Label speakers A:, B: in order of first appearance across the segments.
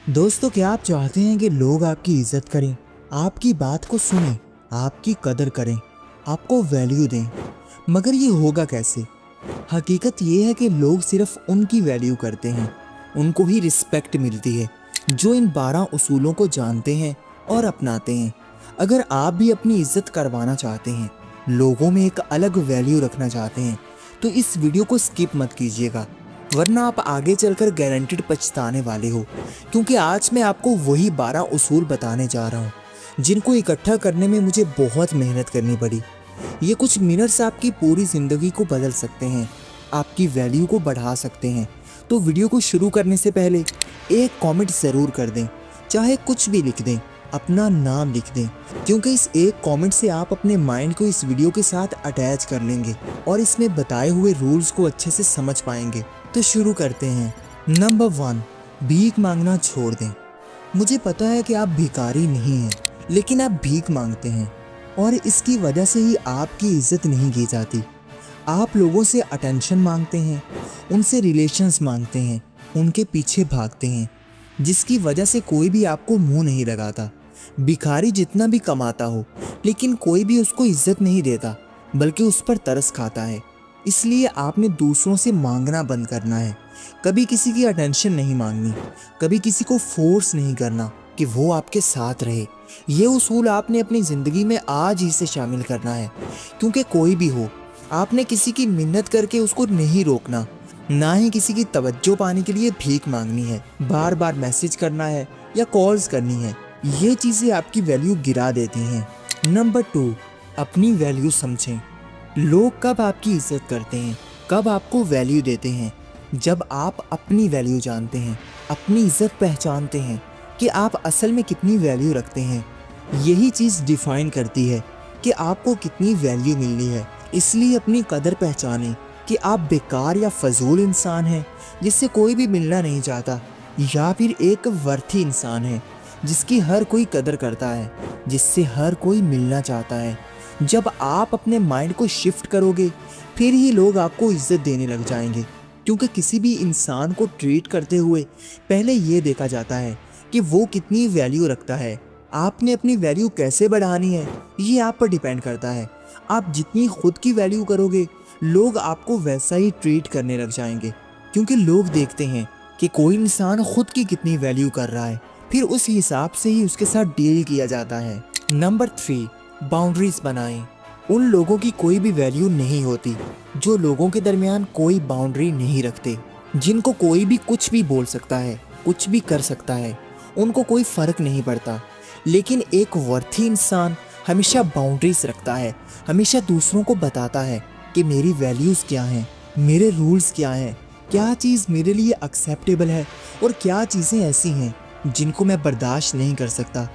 A: दोस्तों, क्या आप चाहते हैं कि लोग आपकी इज्जत करें, आपकी बात को सुनें, आपकी कदर करें, आपको वैल्यू दें? मगर ये होगा कैसे? हकीकत ये है कि लोग सिर्फ उनकी वैल्यू करते हैं, उनको ही रिस्पेक्ट मिलती है जो इन 12 उसूलों को जानते हैं और अपनाते हैं। अगर आप भी अपनी इज्जत करवाना चाहते हैं, लोगों में एक अलग वैल्यू रखना चाहते हैं, तो इस वीडियो को स्किप मत कीजिएगा, वरना आप आगे चलकर गारंटीड पछताने वाले हो। क्योंकि आज मैं आपको वही 12 उसूल बताने जा रहा हूँ जिनको इकट्ठा करने में मुझे बहुत मेहनत करनी पड़ी। ये कुछ मिनट्स आपकी पूरी ज़िंदगी को बदल सकते हैं, आपकी वैल्यू को बढ़ा सकते हैं। तो वीडियो को शुरू करने से पहले एक कमेंट ज़रूर कर दें, चाहे कुछ भी लिख दें, अपना नाम लिख दें, क्योंकि इस एक कमेंट से आप अपने माइंड को इस वीडियो के साथ अटैच कर लेंगे और इसमें बताए हुए रूल्स को अच्छे से समझ पाएंगे। तो शुरू करते हैं। नंबर 1, भीख मांगना छोड़ दें। मुझे पता है कि आप भिखारी नहीं हैं, लेकिन आप भीख मांगते हैं और इसकी वजह से ही आपकी इज्जत नहीं की जाती। आप लोगों से अटेंशन मांगते हैं, उनसे रिलेशंस मांगते हैं, उनके पीछे भागते हैं, जिसकी वजह से कोई भी आपको मुंह नहीं लगाता। भिखारी जितना भी कमाता हो, लेकिन कोई भी उसको इज्जत नहीं देता, बल्कि उस पर तरस खाता है। इसलिए आपने दूसरों से मांगना बंद करना है। कभी किसी की अटेंशन नहीं मांगनी, कभी किसी को फोर्स नहीं करना कि वो आपके साथ रहे। ये उसूल आपने अपनी ज़िंदगी में आज ही से शामिल करना है। क्योंकि कोई भी हो, आपने किसी की मिन्नत करके उसको नहीं रोकना, ना ही किसी की तवज्जो पाने के लिए भीख मांगनी है, बार बार मैसेज करना है या कॉल्स करनी है। ये चीज़ें आपकी वैल्यू गिरा देती हैं। नंबर 2, अपनी वैल्यू समझें। लोग कब आपकी इज्जत करते हैं, कब आपको वैल्यू देते हैं? जब आप अपनी वैल्यू जानते हैं, अपनी इज्जत पहचानते हैं कि आप असल में कितनी वैल्यू रखते हैं। यही चीज़ डिफाइन करती है कि आपको कितनी वैल्यू मिलनी है। इसलिए अपनी कदर पहचानें कि आप बेकार या फजूल इंसान हैं जिससे कोई भी मिलना नहीं चाहता, या फिर एक वर्थी इंसान है जिसकी हर कोई कदर करता है, जिससे हर कोई मिलना चाहता है। जब आप अपने माइंड को शिफ्ट करोगे, फिर ही लोग आपको इज्जत देने लग जाएंगे। क्योंकि किसी भी इंसान को ट्रीट करते हुए पहले ये देखा जाता है कि वो कितनी वैल्यू रखता है। आपने अपनी वैल्यू कैसे बढ़ानी है, ये आप पर डिपेंड करता है। आप जितनी खुद की वैल्यू करोगे, लोग आपको वैसा ही ट्रीट करने लग जाएंगे। क्योंकि लोग देखते हैं कि कोई इंसान खुद की कितनी वैल्यू कर रहा है, फिर उस हिसाब से ही उसके साथ डील किया जाता है। नंबर 3, बाउंड्रीज बनाएं। उन लोगों की कोई भी वैल्यू नहीं होती जो लोगों के दरमियान कोई बाउंड्री नहीं रखते, जिनको कोई भी कुछ भी बोल सकता है, कुछ भी कर सकता है, उनको कोई फ़र्क नहीं पड़ता। लेकिन एक वर्थी इंसान हमेशा बाउंड्रीज रखता है, हमेशा दूसरों को बताता है कि मेरी वैल्यूज़ क्या हैं, मेरे रूल्स क्या हैं, क्या चीज़ मेरे लिए एक्सेप्टेबल है और क्या चीज़ें ऐसी हैं जिनको मैं बर्दाश्त नहीं कर सकता।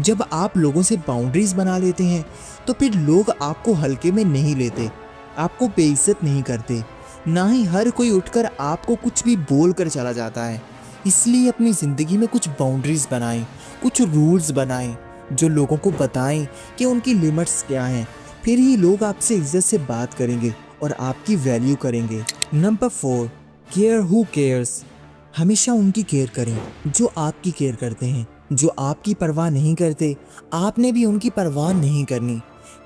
A: जब आप लोगों से बाउंड्रीज बना लेते हैं, तो फिर लोग आपको हल्के में नहीं लेते, आपको बेइज्जत नहीं करते, ना ही हर कोई उठकर आपको कुछ भी बोल कर चला जाता है। इसलिए अपनी ज़िंदगी में कुछ बाउंड्रीज बनाएं, कुछ रूल्स बनाएं जो लोगों को बताएं कि उनकी लिमिट्स क्या हैं। फिर ही लोग आपसे इज्जत से बात करेंगे और आपकी वैल्यू करेंगे। Number 4, care who cares. हमेशा उनकी केयर करें जो आपकी केयर करते हैं। जो आपकी परवाह नहीं करते, आपने भी उनकी परवाह नहीं करनी।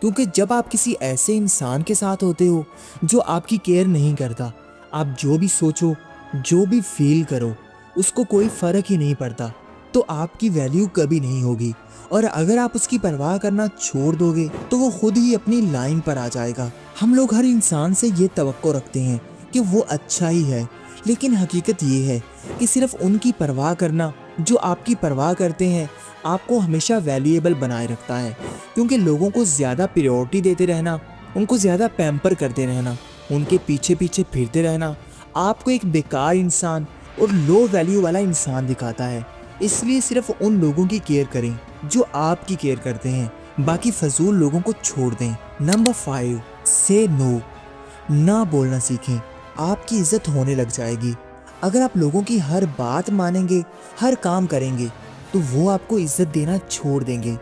A: क्योंकि जब आप किसी ऐसे इंसान के साथ होते हो जो आपकी केयर नहीं करता, आप जो भी सोचो, जो भी फील करो, उसको कोई फ़र्क ही नहीं पड़ता, तो आपकी वैल्यू कभी नहीं होगी। और अगर आप उसकी परवाह करना छोड़ दोगे, तो वो खुद ही अपनी लाइन पर आ जाएगा। हम लोग हर इंसान से ये तवक्को रखते हैं कि वो अच्छा ही है, लेकिन हकीकत ये है कि सिर्फ उनकी परवाह करना जो आपकी परवाह करते हैं, आपको हमेशा वैल्यूएबल बनाए रखता है। क्योंकि लोगों को ज़्यादा प्रायोरिटी देते रहना, उनको ज़्यादा पैम्पर करते रहना, उनके पीछे पीछे फिरते रहना आपको एक बेकार इंसान और लो वैल्यू वाला इंसान दिखाता है। इसलिए सिर्फ उन लोगों की केयर करें जो आपकी केयर करते हैं, बाकी फजूल लोगों को छोड़ दें। नंबर 5, से नो। ना बोलना सीखें, आपकी इज्जत होने लग जाएगी। अगर आप लोगों की हर बात मानेंगे, हर काम करेंगे, तो वो आपको इज्जत देना छोड़ देंगे।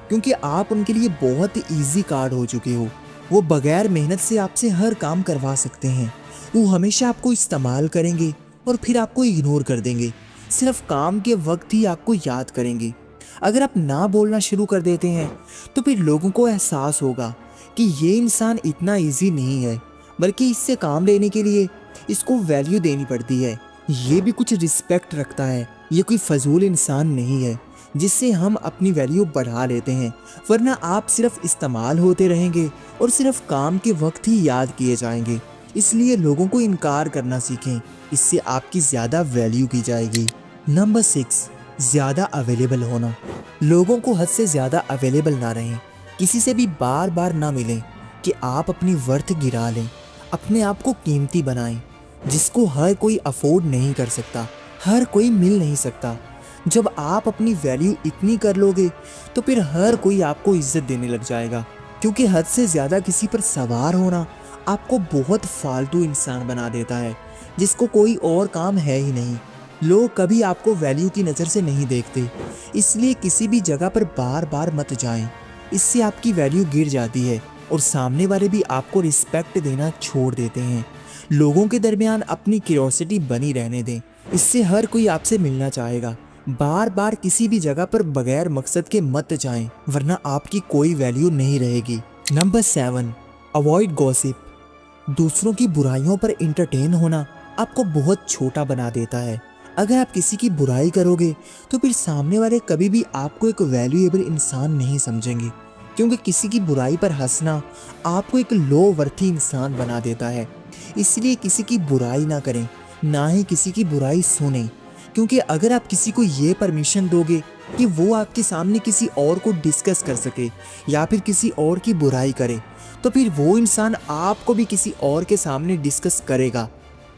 A: क्योंकि आप उनके लिए बहुत इजी कार्ड हो चुके हो। वो बगैर मेहनत से आपसे हर काम करवा सकते हैं। वो हमेशा आपको इस्तेमाल करेंगे और फिर आपको इग्नोर कर देंगे। सिर्फ काम के वक्त ही आपको याद करेंगे। अगर आप ना बोलना शुरू कर देते हैं तो फिर लोगों को एहसास होगा कि ये इंसान इतना इजी नहीं है, बल्कि इससे काम लेने के लिए इसको वैल्यू देनी पड़ती है। ये भी कुछ रिस्पेक्ट रखता है, ये कोई फजूल इंसान नहीं है जिससे हम अपनी वैल्यू बढ़ा लेते हैं, वरना आप सिर्फ इस्तेमाल होते रहेंगे और सिर्फ काम के वक्त ही याद किए जाएंगे। इसलिए लोगों को इनकार करना सीखें, इससे आपकी ज़्यादा वैल्यू की जाएगी। नंबर 6, ज़्यादा अवेलेबल होना। लोगों को हद से ज़्यादा अवेलेबल ना रहें, किसी से भी बार बार ना मिलें कि आप अपनी वर्थ गिरा लें। अपने आप को कीमती बनाएं, जिसको हर कोई अफोर्ड नहीं कर सकता, हर कोई मिल नहीं सकता। जब आप अपनी वैल्यू इतनी कर लोगे तो फिर हर कोई आपको इज्जत देने लग जाएगा, क्योंकि हद से ज़्यादा किसी पर सवार होना आपको बहुत फालतू इंसान बना देता है, जिसको कोई और काम है ही नहीं। लोग कभी आपको वैल्यू की नज़र से नहीं देखते, इसलिए किसी भी जगह पर बार बार मत जाएं। इससे आपकी वैल्यू गिर जाती है और सामने वाले भी आपको रिस्पेक्ट देना छोड़ देते हैं। लोगों के दरमियान अपनी क्यूरियोसिटी बनी रहने दें, इससे हर कोई आपसे मिलना चाहेगा। बार बार किसी भी जगह पर बगैर मकसद के मत जाएं, वरना आपकी कोई वैल्यू नहीं रहेगी। Number 7, avoid gossip. दूसरों की बुराइयों पर इंटरटेन होना आपको बहुत छोटा बना देता है। अगर आप किसी की बुराई करोगे तो फिर सामने वाले कभी भी आपको एक वैल्यूएबल इंसान नहीं समझेंगे, क्योंकि किसी की बुराई पर हंसना आपको एक लो वर्थी इंसान बना देता है। इसलिए किसी की बुराई ना करें, ना ही किसी की बुराई सुनें, क्योंकि अगर आप किसी को ये परमिशन दोगे कि वो आपके सामने किसी और को डिस्कस कर सके या फिर किसी और की बुराई करे, तो फिर वो इंसान आपको भी किसी और के सामने डिस्कस करेगा,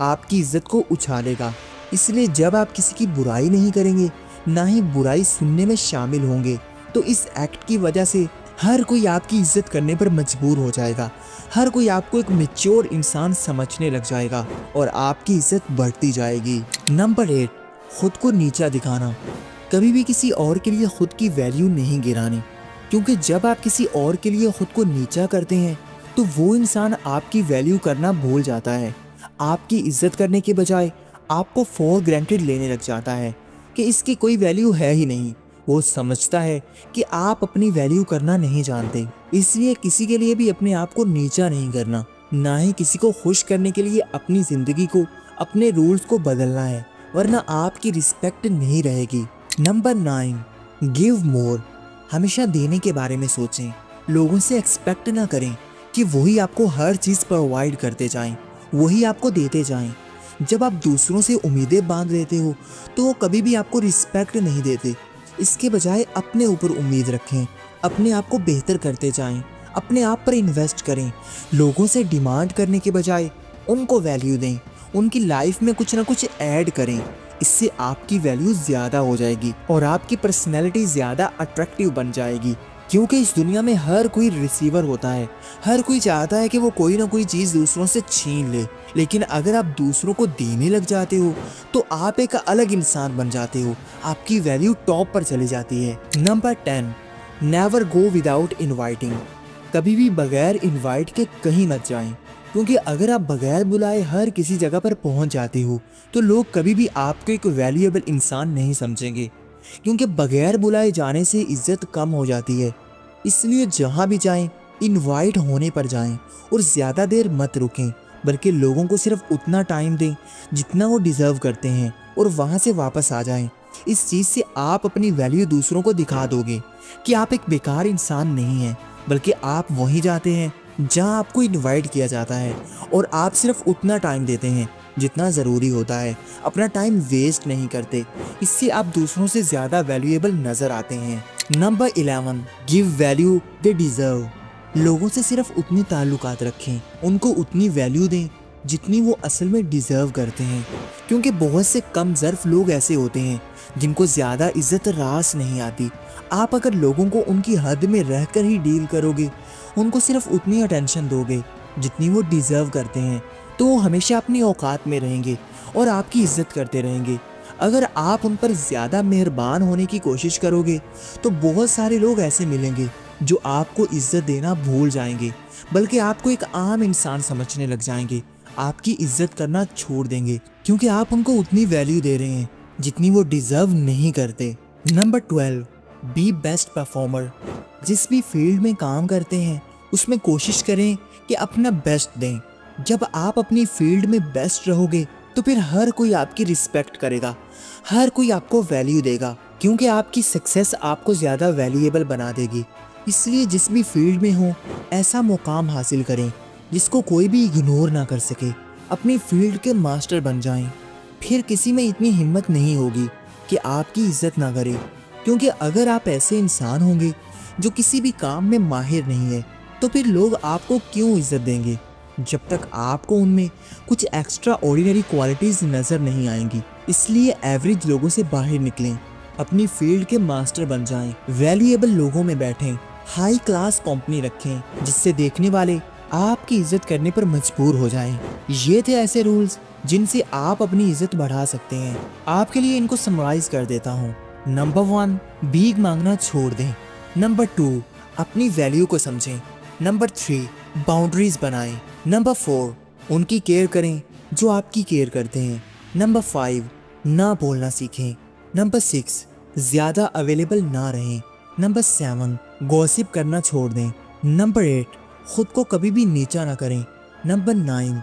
A: आपकी इज्जत को उछालेगा। इसलिए जब आप किसी की बुराई नहीं करेंगे, ना ही बुराई सुनने में शामिल होंगे, तो इस एक्ट की वजह से हर कोई आपकी इज्जत करने पर मजबूर हो जाएगा। हर कोई आपको एक मैच्योर इंसान समझने लग जाएगा और आपकी इज्जत बढ़ती जाएगी। नंबर 8, खुद को नीचा दिखाना। कभी भी किसी और के लिए खुद की वैल्यू नहीं गिरानी, क्योंकि जब आप किसी और के लिए खुद को नीचा करते हैं तो वो इंसान आपकी वैल्यू करना भूल जाता है। आपकी इज्जत करने के बजाय आपको फॉर ग्रांटेड लेने लग जाता है कि इसकी कोई वैल्यू है ही नहीं। वो समझता है कि आप अपनी वैल्यू करना नहीं जानते। इसलिए किसी के लिए भी अपने आप को नीचा नहीं करना, ना ही किसी को खुश करने के लिए अपनी ज़िंदगी को, अपने रूल्स को बदलना है, वरना आपकी रिस्पेक्ट नहीं रहेगी। Number 9, give more. हमेशा देने के बारे में सोचें। लोगों से एक्सपेक्ट ना करें कि वही आपको हर चीज़ प्रोवाइड करते जाएं, वही आपको देते जाएं। जब आप दूसरों से उम्मीदें बांध लेते हो तो वो कभी भी आपको रिस्पेक्ट नहीं देते। इसके बजाय अपने ऊपर उम्मीद रखें, अपने आप को बेहतर करते जाएं, अपने आप पर इन्वेस्ट करें। लोगों से डिमांड करने के बजाय उनको वैल्यू दें, उनकी लाइफ में कुछ ना कुछ ऐड करें। इससे आपकी वैल्यू ज़्यादा हो जाएगी और आपकी पर्सनैलिटी ज़्यादा अट्रैक्टिव बन जाएगी, क्योंकि इस दुनिया में हर कोई रिसीवर होता है। हर कोई चाहता है कि वो कोई ना कोई चीज़ दूसरों से छीन ले, लेकिन अगर आप दूसरों को देने लग जाते हो तो आप एक अलग इंसान बन जाते हो, आपकी वैल्यू टॉप पर चली जाती है। Number 10, never go without inviting. कभी भी बगैर इन्वाइट के कहीं मत जाएं, क्योंकि अगर आप बगैर बुलाए हर किसी जगह पर पहुंच जाते हो तो लोग कभी भी आपको एक वैल्यूएबल इंसान नहीं समझेंगे, क्योंकि बगैर बुलाए जाने से इज्जत कम हो जाती है। इसलिए जहाँ भी जाएं, इनवाइट होने पर जाएं और ज़्यादा देर मत रुकें, बल्कि लोगों को सिर्फ उतना टाइम दें जितना वो डिज़र्व करते हैं और वहाँ से वापस आ जाएं। इस चीज़ से आप अपनी वैल्यू दूसरों को दिखा दोगे कि आप एक बेकार इंसान नहीं हैं, बल्कि आप वहीं जाते हैं जहाँ आपको इनवाइट किया जाता है और आप सिर्फ उतना टाइम देते हैं जितना ज़रूरी होता है, अपना टाइम वेस्ट नहीं करते। इससे आप दूसरों से ज़्यादा वैल्यूएबल नज़र आते हैं। Number 11, give value they deserve. लोगों से सिर्फ उतनी ताल्लुकात रखें, उनको उतनी वैल्यू दें जितनी वो असल में डिज़र्व करते हैं, क्योंकि बहुत से कम ज़र्फ लोग ऐसे होते हैं जिनको ज़्यादा इज्जत रास नहीं आती। आप अगर लोगों को उनकी हद में रहकर ही डील करोगे, उनको सिर्फ उतनी अटेंशन दोगे जितनी वो डिज़र्व करते हैं, तो वो हमेशा अपनी औकात में रहेंगे और आपकी इज्जत करते रहेंगे। अगर आप उन पर ज़्यादा मेहरबान होने की कोशिश करोगे तो बहुत सारे लोग ऐसे मिलेंगे जो आपको इज्जत देना भूल जाएंगे, बल्कि आपको एक आम इंसान समझने लग जाएंगे, आपकी इज्जत करना छोड़ देंगे, क्योंकि आप उनको उतनी वैल्यू दे रहे हैं जितनी वो डिजर्व नहीं करते। Number 12, B best performer. जिस भी फील्ड में काम करते हैं उसमें कोशिश करें कि अपना बेस्ट दें। जब आप अपनी फील्ड में बेस्ट रहोगे तो फिर हर कोई आपकी रिस्पेक्ट करेगा, हर कोई आपको वैल्यू देगा, क्योंकि आपकी सक्सेस आपको ज़्यादा वैल्यूएबल बना देगी। इसलिए जिस भी फील्ड में हो ऐसा मुकाम हासिल करें जिसको कोई भी इग्नोर ना कर सके। अपनी फील्ड के मास्टर बन जाएं। फिर किसी में इतनी हिम्मत नहीं होगी कि आपकी इज्जत ना करे, क्योंकि अगर आप ऐसे इंसान होंगे जो किसी भी काम में माहिर नहीं है तो फिर लोग आपको क्यों इज्जत देंगे, जब तक आपको उनमें कुछ एक्स्ट्रा ऑर्डिनरी क्वालिटीज़ नज़र नहीं आएंगी। इसलिए एवरेज लोगों से बाहर निकलें, अपनी फील्ड के मास्टर बन जाएं, वैल्यूएबल लोगों में बैठें, हाई क्लास कंपनी रखें जिससे देखने वाले आपकी इज्जत करने पर मजबूर हो जाएं। ये थे ऐसे रूल्स जिनसे आप अपनी इज्जत बढ़ा सकते हैं। आपके लिए इनको समराइज कर देता हूँ। नंबर 1, भीख मांगना छोड़ दें। नंबर 2, अपनी वैल्यू को समझें। नंबर 3, बाउंड्रीज बनाएं। नंबर 4, उनकी केयर करें जो आपकी केयर करते हैं। नंबर 5, ना बोलना सीखें। नंबर 6, ज़्यादा अवेलेबल ना रहें। नंबर 7, गॉसिप करना छोड़ दें। नंबर 8, खुद को कभी भी नीचा ना करें। नंबर 9,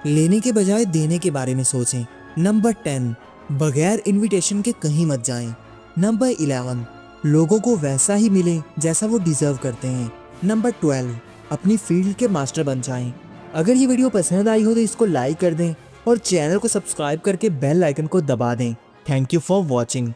A: लेने के बजाय देने के बारे में सोचें। नंबर 10, बगैर इनविटेशन के कहीं मत जाएं। नंबर 11, लोगों को वैसा ही मिले जैसा वो डिज़र्व करते हैं। नंबर 12, अपनी फील्ड के मास्टर बन जाएं। अगर ये वीडियो पसंद आई हो तो इसको लाइक कर दें और चैनल को सब्सक्राइब करके बेल आइकन को दबा दें। Thank you for watching.